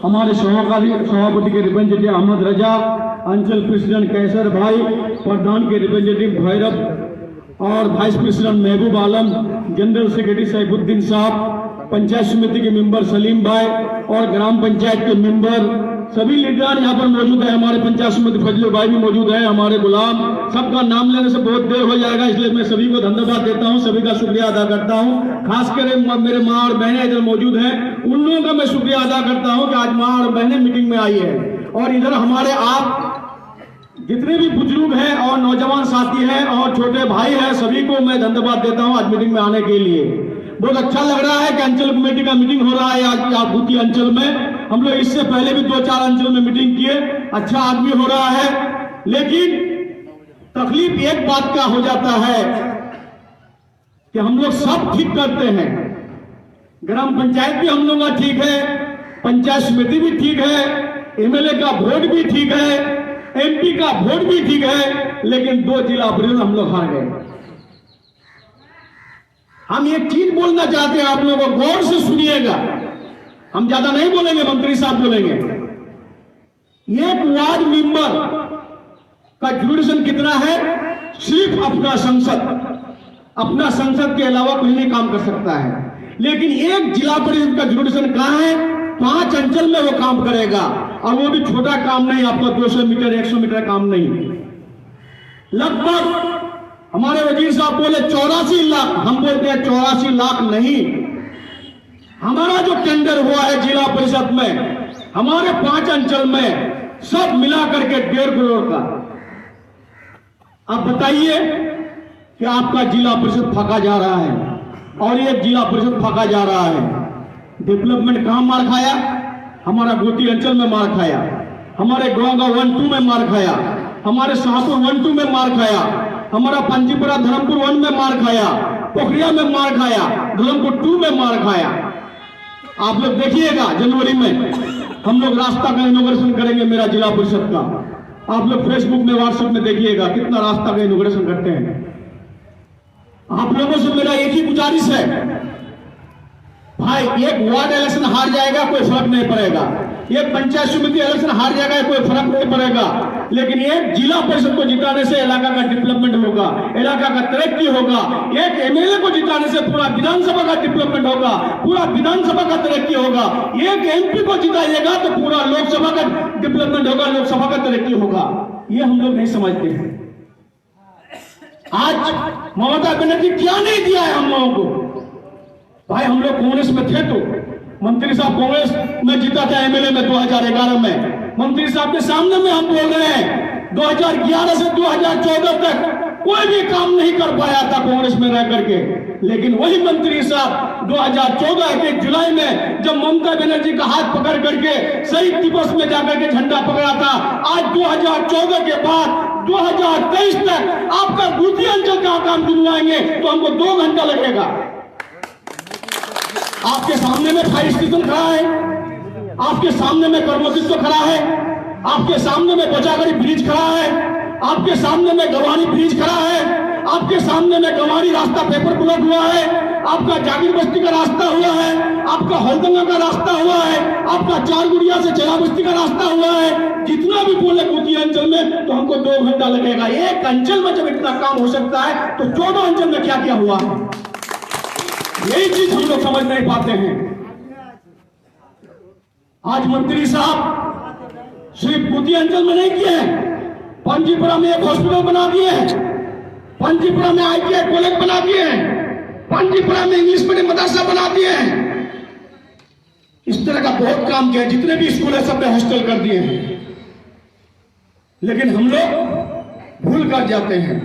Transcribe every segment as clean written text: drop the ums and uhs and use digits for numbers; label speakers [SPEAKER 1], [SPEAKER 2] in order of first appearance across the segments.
[SPEAKER 1] हमारे सभापति के रिप्रेजेंटेटिव अहमद रजा, अंचल प्रेसिडेंट कैसर भाई, प्रधान के रिप्रेजेंटेटिव भैरव और वाइस प्रेसिडेंट महबूब आलम, जनरल सेक्रेटरी सैफुद्दीन साहब, पंचायत समिति के मेंबर सलीम भाई और ग्राम पंचायत के मेंबर सभी लीडर यहाँ पर मौजूद है। हमारे पंचायत समिति फजल भाई भी मौजूद है, हमारे गुलाम। सबका नाम लेने से बहुत देर हो जाएगा, इसलिए मैं सभी को धन्यवाद देता हूँ, सभी का शुक्रिया अदा करता हूँ। खासकर मेरे माँ और बहनें इधर मौजूद हैं, उन लोगों का मैं शुक्रिया अदा करता हूँ कि आज माँ और बहनें मीटिंग में आई है। और इधर हमारे आप जितने भी बुजुर्ग हैं और नौजवान साथी हैं और छोटे भाई हैं, सभी को मैं धन्यवाद देता हूँ आज मीटिंग में आने के लिए। बहुत अच्छा लग रहा है कि अंचल कमेटी का मीटिंग हो रहा है आज आपूर्ति अंचल में। हम लोग इससे पहले भी 2-4 अंचल में मीटिंग किए, अच्छा आदमी हो रहा है। लेकिन तकलीफ एक बात का हो जाता है कि हम लोग सब ठीक करते हैं, ग्राम पंचायत भी हम लोग का ठीक है, पंचायत समिति भी ठीक है, एमएलए का वोट भी ठीक है, एमपी का वोट भी ठीक है, लेकिन 2 जिला परिषद हम लोग हार गए। हम एक चीज बोलना चाहते हैं, आप लोगों को गौर से सुनिएगा, हम ज्यादा नहीं बोलेंगे, मंत्री साहब बोलेंगे। एक वार्ड मेंबर का ड्यूरेशन कितना है? सिर्फ अपना संसद के अलावा कोई नहीं काम कर सकता है। लेकिन एक जिला परिषद का ड्यूरेशन कहां है? 5 अंचल में वो काम करेगा, और वो भी छोटा काम नहीं, आपका 200 मीटर 100 मीटर काम नहीं। लगभग हमारे वजीर साहब बोले 84 लाख, हम बोलते हैं 84 लाख नहीं। हमारा जो टेंडर हुआ है जिला परिषद में, हमारे 5 अंचल में सब मिला करके 1.5 करोड़ का। अब बताइए कि आपका जिला परिषद फंका जा रहा है और ये जिला परिषद फंका जा रहा है। डेवलपमेंट कहां मार खाया? हमारा गोती अंचल में मार खाया, हमारे गांव 1-2 में मार खाया, हमारे शाहपुर 1-2 में मार खाया, हमारा पंजीपुरा धर्मपुर 1 में मार खाया, पोखरिया में मार खाया, धर्मपुर 2 में मार खाया। आप लोग देखिएगा जनवरी में हम लोग रास्ता का इनॉग्रेशन करेंगे मेरा जिला परिषद का। आप लोग फेसबुक में व्हाट्सएप में देखिएगा कितना रास्ता का इनॉग्रेशन करते हैं। आप लोगों से मेरा एक ही गुजारिश है भाई, एक वार्ड इलेक्शन हार जाएगा कोई फर्क नहीं पड़ेगा, एक पंचायत समिति इलेक्शन हार जाएगा कोई फर्क नहीं पड़ेगा, लेकिन एक जिला परिषद को जिताने से इलाका का डेवलपमेंट होगा, इलाका का तरक्की होगा। एक एमएलए को जिताने से पूरा विधानसभा का डेवलपमेंट होगा, पूरा विधानसभा का तरक्की होगा। एक एमपी को जिताइएगा तो पूरा लोकसभा का डेवलपमेंट होगा, लोकसभा का तरक्की होगा। ये हम लोग नहीं समझते हैं। आज ममता बनर्जी क्या नहीं दिया है हम लोगों को? भाई हम लोग कांग्रेस में थे तो मंत्री साहब कांग्रेस में जीता था एमएलए में 2011 में। मंत्री साहब के सामने में हम बोल रहे हैं 2011 से 2014 तक कोई भी काम नहीं कर पाया था कांग्रेस में रह करके। लेकिन वही मंत्री साहब 2014 के जुलाई में जब ममता बनर्जी का हाथ पकड़ करके शहीद दिवस में जाकर के झंडा पकड़ा था, आज 2014 के बाद 2023 तक आपका बूथी अंचल का काम दिलवाएंगे तो हमको 2 घंटा लगेगा। आपके सामने में फायर स्टेशन खड़ा है, आपके सामने में कर्मोत्सव खड़ा है, आपके सामने में बचागढ़ी ब्रिज खड़ा है, आपके सामने में गवानी ब्रिज खड़ा है, आपके सामने में गवानी रास्ता पेपर ब्लॉक हुआ है, आपका जागीर बस्ती का रास्ता हुआ है, आपका हल्दंगा का रास्ता हुआ है, आपका चारगुड़िया से चला बस्ती का रास्ता हुआ है। जितना भी बोले कुती अंचल में तो हमको 2 घंटा लगेगा। एक अंचल में जब इतना काम हो सकता है तो 14 अंचल में क्या क्या हुआ है, यही चीज हम लोग समझ नहीं पाते हैं। आज मंत्री साहब सिर्फ कुती अंचल में नहीं किए हैं, पंजीपुरा में एक हॉस्पिटल बना दिए हैं, पंजीपुरा में ITI कॉलेज बना दिए हैं, पंजीपुरा में इंग्लिश मीडियम मदरसा बना दिए हैं। इस तरह का बहुत काम किया, जितने भी स्कूल है सब में हॉस्टल कर दिए हैं। लेकिन हम लोग भूल कर जाते हैं,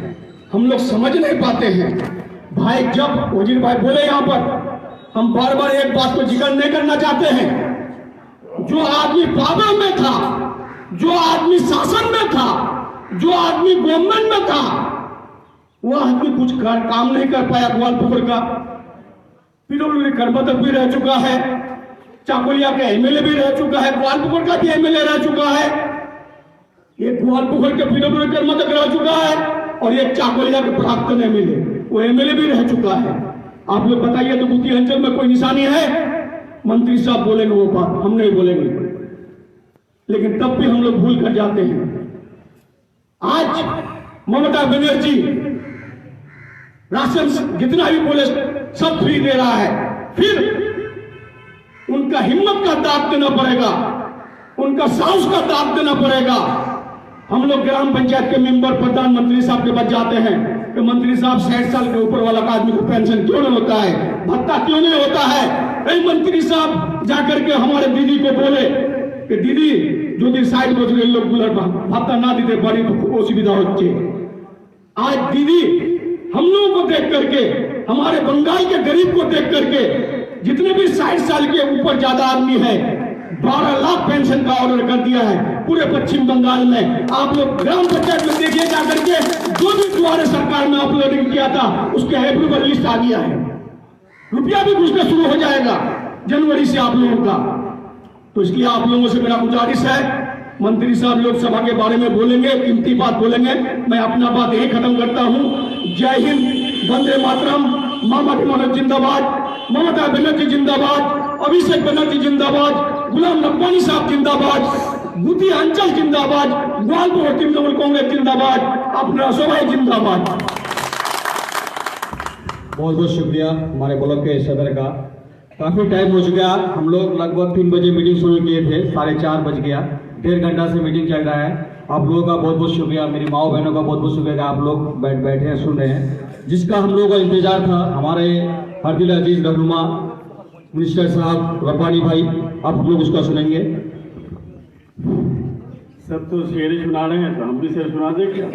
[SPEAKER 1] हम लोग समझ नहीं पाते हैं। भाई जब वजीर भाई बोले यहां पर, हम बार बार एक बात को जिक्र नहीं करना चाहते हैं, जो आदमी पावर में था, जो आदमी शासन में था, जो आदमी गवर्नमेंट में था, वो आदमी कुछ काम नहीं कर पाया। ग्वालपुर का पीडब्ल्यूडी कर्मदक भी रह चुका है, चाकुलिया का एमएलए भी रह चुका है, ग्वालपुर का भी एमएलए रह चुका है, एक ग्वालपुर के पीडब्ल्यूडी कर्मदक रह चुका है और एक चाकुलिया के प्राक्तन एमएलए वो एमएलए भी रह चुका है। आप लोग बताइए तो बूथी अंचल में कोई निशानी है? मंत्री साहब बोलेंगे वो बात, हम नहीं बोलेंगे, लेकिन तब भी हम लोग भूल कर जाते हैं। आज ममता बनर्जी राशन जितना भी बोले सब फ्री दे रहा है, फिर उनका हिम्मत का दाब देना पड़ेगा, उनका साहस का दाब देना पड़ेगा। हम लोग ग्राम पंचायत के मेंबर प्रधानमंत्री साहब के पास जाते हैं कि मंत्री साहब 60 साल के ऊपर वाला आदमी को पेंशन क्यों नहीं होता है, भत्ता क्यों नहीं होता है। ऐ मंत्री साहब जाकर के हमारे दीदी को बोले कि दीदी जो दिन 60 বছরের लोग भत्ता ना दीते बड़ी असुविधा होती। आज दीदी हम लोगों को देख करके, हमारे बंगाल के गरीब को देख करके, जितने भी 60 साल के ऊपर ज्यादा आदमी है 12 लाख पेंशन का ऑर्डर कर दिया है पूरे पश्चिम बंगाल में। आप लोग ग्राम पंचायत में देखिए जाकर के, जो भी द्वारे सरकार में अपलोडिंग किया था उसके अप्रूवल लिस्ट आ गया है, रुपया भी घुसना शुरू हो जाएगा जनवरी से आप लोगों का। तो इसलिए आप लोगों से मेरा गुजारिश है, मंत्री साहब लोकसभा के बारे में बोलेंगे, कीमती बात बोलेंगे, मैं अपना बात यही खत्म करता हूं। जय हिंद, वंदे मातरम, मामा की मनोज जिंदाबाद, ममता बनर्जी जिंदाबाद, अभिषेक बनर्जी जिंदाबाद, गुलाम नब्बानी साहब जिंदाबाद, गुती अंचल जिंदाबाद, ग्वालपुर तृणमूल कांग्रेस जिंदाबाद, अपना सभाई जिंदाबाद।
[SPEAKER 2] बहुत बहुत शुक्रिया हमारे ब्लॉक के सदर का। काफ़ी टाइम हो चुका, हम लोग लगभग 3 बजे मीटिंग शुरू किए थे, 4:30 बज गया, 1.5 घंटा से मीटिंग चल रहा है। आप लोगों का बहुत बहुत शुक्रिया, मेरी माओ बहनों का बहुत बहुत शुक्रिया, आप लोग बैठे हैं सुन रहे हैं। जिसका हम लोगों का इंतजार था, हमारे हरदिल अजीज रहनुमा मिनिस्टर साहब रब्बानी भाई, आप हम लोग उसका सुनेंगे।
[SPEAKER 3] सब तो शेर ही सुना रहे हैं, तो हम भी शेर सुना दें क्या?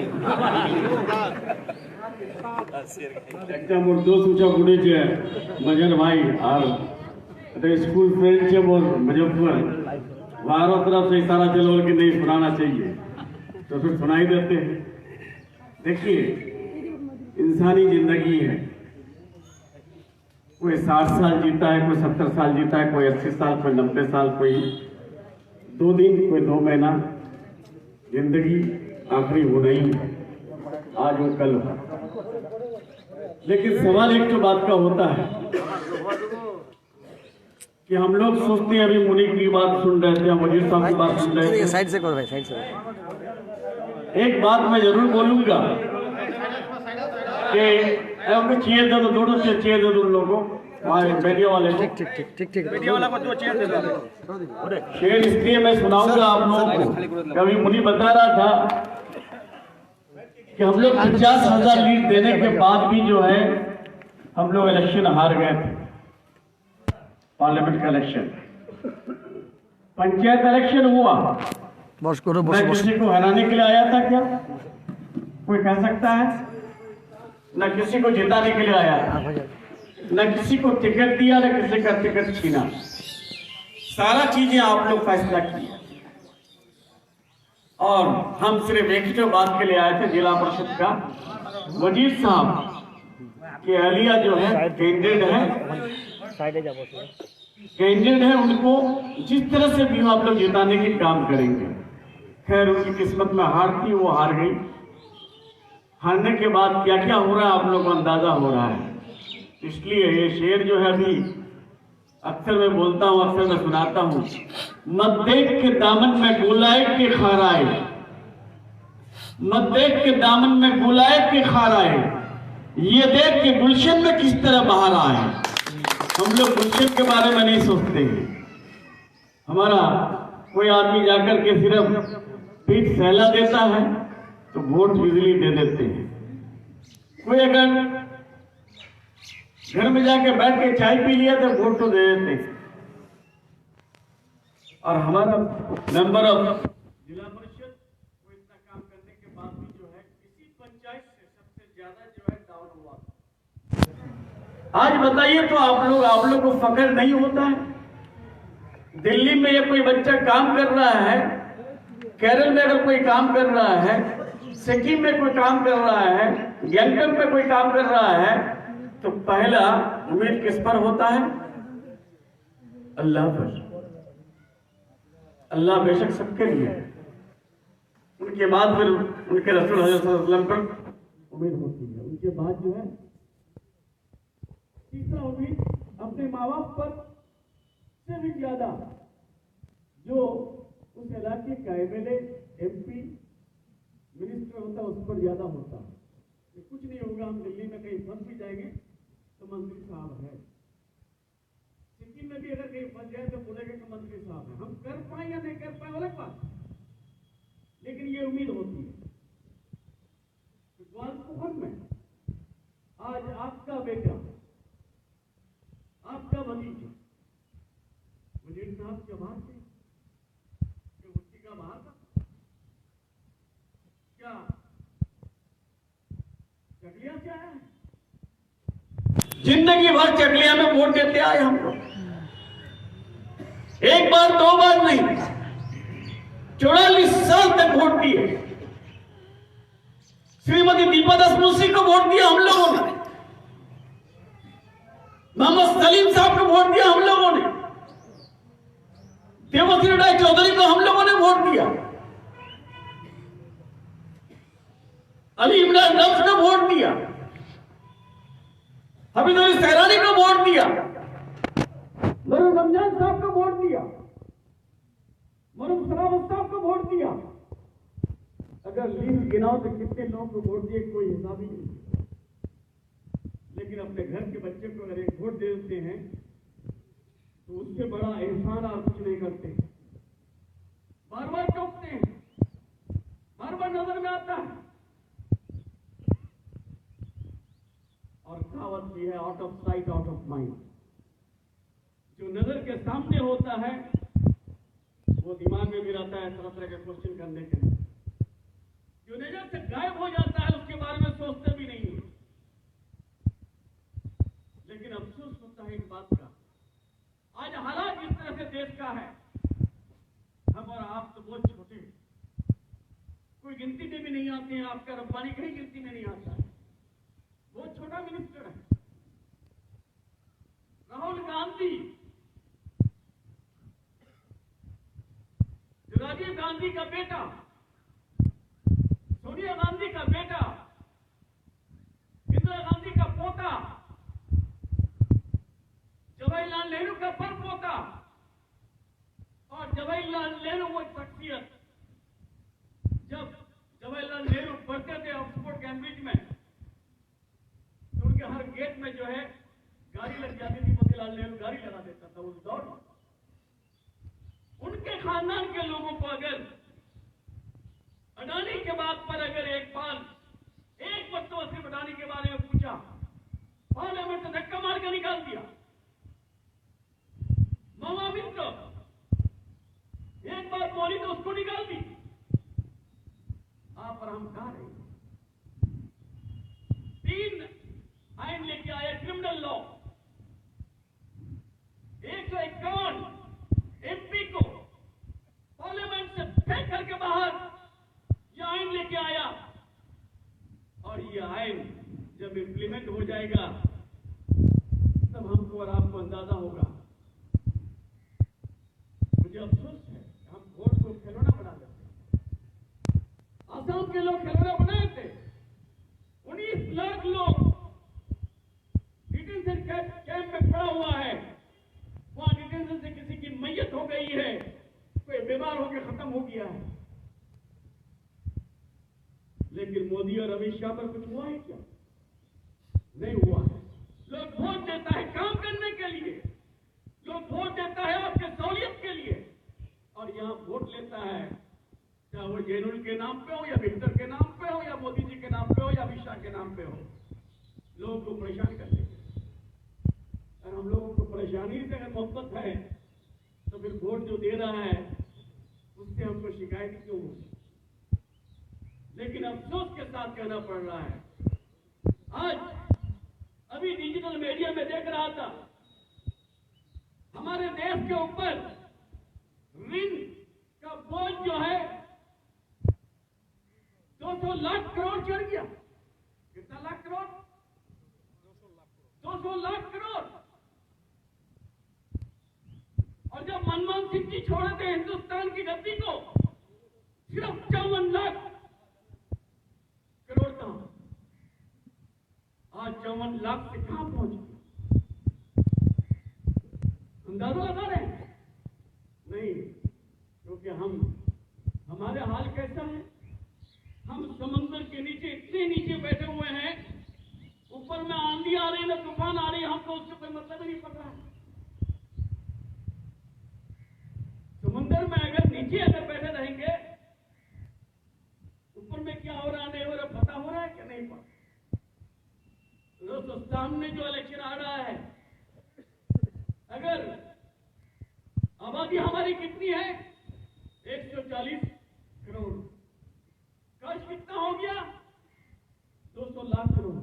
[SPEAKER 3] একটা মোর দোস্ত উঁচা পড়েছে मजर भाई और स्कूल फ्रेंड से वो मुजफ्फर, बाहरों तरफ से इशारा चलो कि नहीं सुनाना चाहिए, तो फिर सुनाई देते हैं। देखिए, इंसानी जिंदगी है, कोई 60 साल जीता है, कोई 70 साल जीता है, कोई 80 साल, कोई 90 साल, कोई 2 दिन, कोई 2 महीना। जिंदगी आखिरी हो रही है, आज वो कल हो। लेकिन सवाल एक तो बात का होता है कि हम लोग सोचते हैं, अभी मुनि की बात सुन रहे थे, वजीर साहब की बात सुन रहे थे।
[SPEAKER 4] साइड से करो भाई, साइड से।
[SPEAKER 3] एक बात मैं जरूर बोलूंगा कि चेयर दे दो, दोनों से चेयर दे दो उन लोगों को, मीडिया वाले को।
[SPEAKER 4] ठीक मीडिया वाला को दो चेयर दे दो।
[SPEAKER 3] शेर इसलिए मैं सुनाऊंगा आप लोगों को, कभी मुनि बता रहा था कि हम लोग 50,000 लीड देने के बाद भी जो है हम लोग इलेक्शन हार गए थे, पार्लियामेंट का इलेक्शन। पंचायत इलेक्शन हुआ, मैं किसी को हराने के लिए आया था क्या? कोई कह सकता है? न किसी को जिताने के लिए आया था, न किसी को टिकट दिया, न किसी का टिकट छीना। सारा चीजें आप लोग फैसला किया, और हम सिर्फ एक ही बात के लिए आए थे, जिला परिषद का वजीर साहब के अहलिया जो है कैंडिडेट है, उनको जिस तरह से भी आप लोग जिताने के काम करेंगे। खैर, उनकी किस्मत में हार थी, वो हार गई। हारने के बाद क्या क्या हो रहा है आप लोगों को अंदाजा हो रहा है। इसलिए ये शेर जो है, अभी अक्सर मैं बोलता हूँ, अक्सर मैं सुनाता हूँ, मत देख के दामन में गुलाए के खाराए, मत देख के दामन में गुलाए के खाराए, ये देख के गुलशन में किस तरह बाहर आए। हम लोग गुलशन के बारे में नहीं सोचते हैं। हमारा कोई आदमी जाकर के सिर्फ पीठ सहला देता है तो वोट इजीली दे देते हैं। कोई अगर घर में जाके बैठ के चाय पी लिया तो वोट तो दे देते हैं। और हमारा मेंबर ऑफ जिला परिषद वो इतना काम करने के बाद भी जो है किसी पंचायत से सबसे ज्यादा जो है डाउन हुआ। आज बताइए तो आप लोग को फख्र नहीं होता है? दिल्ली में ये कोई बच्चा काम कर रहा है, केरल में अगर कोई काम कर रहा है, सिक्किम में कोई काम कर रहा है, गैंगटॉक में कोई काम कर रहा है, तो पहला उम्मीद किस पर होता है? अल्लाह पर। अल्लाह बेशक सबके लिए है, उनके बाद फिर उनके रसूल हज़रत सल्लल्लाहु अलैहि वसल्लम पर उम्मीद होती है। उनके बाद जो है तीसरा उम्मीद अपने माँ बाप पर उससे भी ज्यादा जो उस इलाके का एमएलए, एमपी, मिनिस्टर होता है उस पर ज्यादा होता है। ये कुछ नहीं होगा, हम दिल्ली में कहीं फंस भी जाएंगे तो मंत्री साहब है, सिक्किम में भी अगर कहीं फंस जाए तो बोलेंगे कि मंत्री साहब है। हम कर पाए या नहीं कर पाए अलग बात, लेकिन ये उम्मीद होती है। ग्वालकोहर में आज आपका बेटा, आपका भतीजा वजीर साहब के बाहर थे, मुफ्ती का बाहर था, क्या चकलिया से आया है? जिंदगी भर चकलिया में वोट देते आए हम लोग, एक बार दो बार नहीं, 44 साल तक वोट दिए। श्रीमती दीपा दास मुंशी को वोट दिया हम लोगों ने, मोहम्मद सलीम साहब को वोट दिया हम लोगों ने, देवश्री राय चौधरी को हम लोगों ने वोट दिया, अली इमरान नफ्स को वोट दिया, हबीब अली सहरानी को वोट दिया, मरूम रमजान साहब को वोट दिया, मरूम सरावत साहब को वोट दिया। अगर लिस्ट गिनाओ तो कितने लोगों को वोट दिए कोई हिसाब ही नहीं। लेकिन अपने घर के बच्चे को अगर एक वोट दे देते हैं तो उससे बड़ा एहसान आप कुछ नहीं करते। बार बार चौंकते हैं, बार बार नजर में आता है। और कहावत भी है, out of sight out of mind. जो नजर के सामने होता है वो दिमाग में भी रहता है तरह तरह के क्वेश्चन करने के लिए। जो नजर से गायब हो जाता है उसके बारे में सोचते भी नहीं है। लेकिन अफसोस होता है इस बात का, आज हालात इस तरह से देश का है, हम और आप तो बहुत छोटे, कोई गिनती में भी नहीं आते हैं। आपका रब्बानी कहीं गिनती में नहीं आता है, बहुत छोटा मिनिस्टर है। राहुल गांधी, जो राजीव गांधी का बेटा, सोनिया गांधी का बेटा, इंदिरा गांधी का पोता, जवाहरलाल नेहरू का परपोता, और जवाहरलाल नेहरू वो शख्सियत, जब जवाहरलाल नेहरू पढ़ते थे ऑक्सफोर्ड कैम्ब्रिज में तो उनके हर गेट में जो है गाड़ी लग जाती थी, मोतीलाल नेहरू गाड़ी लगा देता था उस दौर में। उनके खानदान के लोगों को अगर अडानी के बात पर अगर एक बार एक मरतबा सिर्फ अडानी के बारे में पूछा, पार्लियामेंट से धक्का मार के निकाल दिया। मामा मित्र एक बार बोली तो उसको निकाल दी। आप और हम कहा रहे 3 आइन लेके आए क्रिमिनल लॉ, 151 एमपी को पार्लियामेंट से फेंक करके बाहर यह आइन लेके आया। और यह आइन जब इंप्लीमेंट हो जाएगा तब हमको और आपको अंदाजा होगा। मुझे अफसोस है हम वोट को खिलौना बना देते हैं। आसाम के लोग खिलौना बनाए थे, 19 लाख लोग डिटेंशन कैंप में पड़ा हुआ है, वहां डिटेंशन से किसी की मैयत हो गई है, कोई बीमार होकर खत्म हो गया है। लेकिन मोदी और अमित शाह पर कुछ हुआ है क्या? नहीं हुआ है। लोग वोट देता है काम करने के लिए, लोग वोट देता है आपके सहूलियत के लिए, और यहां वोट लेता है चाहे वो जेनुल के नाम पे हो या विक्टर के नाम पे हो या मोदी जी के नाम पे हो या अमित शाह के नाम पे हो, लोगों को परेशान कर लेंगे। और हम लोगों को परेशानी से अगर मोहब्बत है तो फिर वोट जो दे रहा है उससे हमको शिकायत क्यों होगी? लेकिन अफसोस के साथ कहना पड़ रहा है, आज अभी डिजिटल मीडिया में देख रहा था, हमारे देश के ऊपर ऋण का बोझ जो है 200 लाख करोड़ चढ़ गया। कितना लाख करोड़? 200 लाख करोड़। और जब मनमोहन सिंह जी छोड़े थे हिंदुस्तान की गद्दी को, सिर्फ 54 लाख करोड़ था। आज 54 लाख से कहां पहुंच गया? अंदाजा लगा रहे हैं? नहीं, क्योंकि हमारे हाल कैसा है, हम समंदर के नीचे इतने नीचे बैठे हुए हैं, ऊपर में आंधी आ रही है ना तूफान आ रही है, हमको उससे कोई मतलब ही नहीं पड़ रहा है। समुंदर में अगर नीचे अगर बैठे रहेंगे, ऊपर में क्या हो रहा नहीं हो रहा पता हो रहा है कि नहीं पता? दोस्तों, सामने जो इलेक्शन आ रहा है, अगर आबादी हमारी कितनी है? 140 करोड़। कर्ज कितना हो गया? 200 लाख करोड़।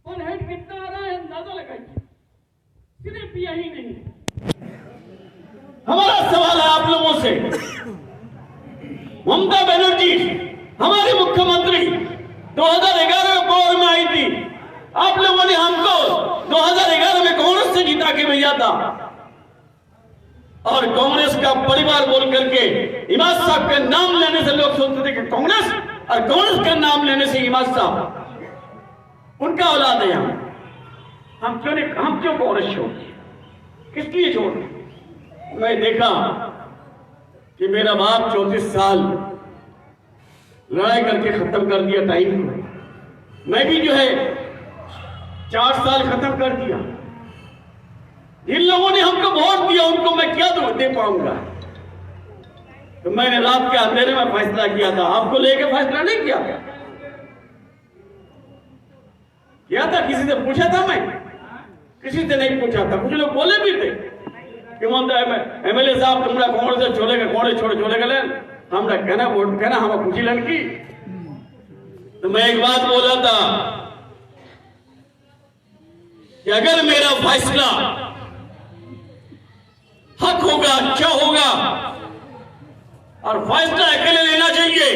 [SPEAKER 3] पर हेड कितना आ रहा है अंदाजा लगाइए। सिर्फ यही नहीं, हमारा सवाल है आप लोगों से, ममता बनर्जी हमारी मुख्यमंत्री 2011 में पावर में आई थी, आप लोगों ने हमको 2011 में कांग्रेस से जिता के भेजा था, और कांग्रेस का परिवार बोल करके इमाद साहब का नाम लेने से लोग सोचते थे कि कांग्रेस, और कांग्रेस का नाम लेने से इमाद साहब उनका औलाद है। हम क्यों कांग्रेस छोड़, किस लिए छोड़? मैं देखा कि मेरा बाप 34 साल लड़ाई करके खत्म कर दिया टाइम को, मैं भी जो है 4 साल खत्म कर दिया। जिन लोगों ने हमको वोट दिया उनको मैं क्या दे पाऊंगा? तो मैंने रात के अंधेरे में फैसला किया था, आपको लेके फैसला नहीं किया था, किसी से पूछा था? मैं किसी से नहीं पूछा था। कुछ लोग बोले भी थे कि एमएलए साहब तुमरा कांग्रेस से छोड़े गए, हमरा कहना वोट कहना हम पूछी लड़की। तो मैं एक बात बोला था कि अगर मेरा फैसला हक होगा, अच्छा होगा, और फैसला अकेले लेना चाहिए,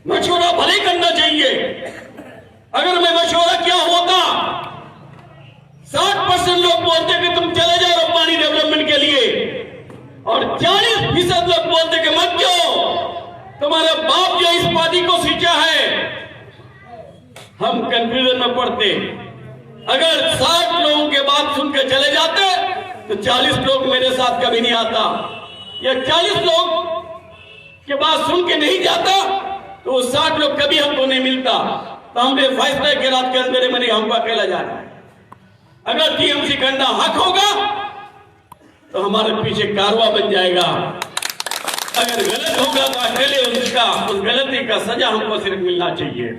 [SPEAKER 3] मशवरा भले करना चाहिए। अगर मैं मशवरा क्या होता, 60% लोग बोलते कि तुम चले जाओ रब्बानी डेवलपमेंट के लिए, और 40% लोग बोलते कि मत जाओ, तुम्हारा बाप जो इस पार्टी को सींचा है। हम कंफ्यूजन में पड़ते। अगर 60 लोगों के बात सुन के चले जाते तो 40 लोग मेरे साथ कभी नहीं आता, या 40 लोग के बात सुन के नहीं जाता तो वो 60 लोग कभी हमको नहीं मिलता। तो हमने फैसला के रात के अंदर में नहीं, हमको अकेला जाना है। अगर टीएमसी करना हक होगा तो हमारे पीछे कारवा बन जाएगा, अगर गलत होगा तो अकेले उस गलती का सजा हमको सिर्फ मिलना चाहिए।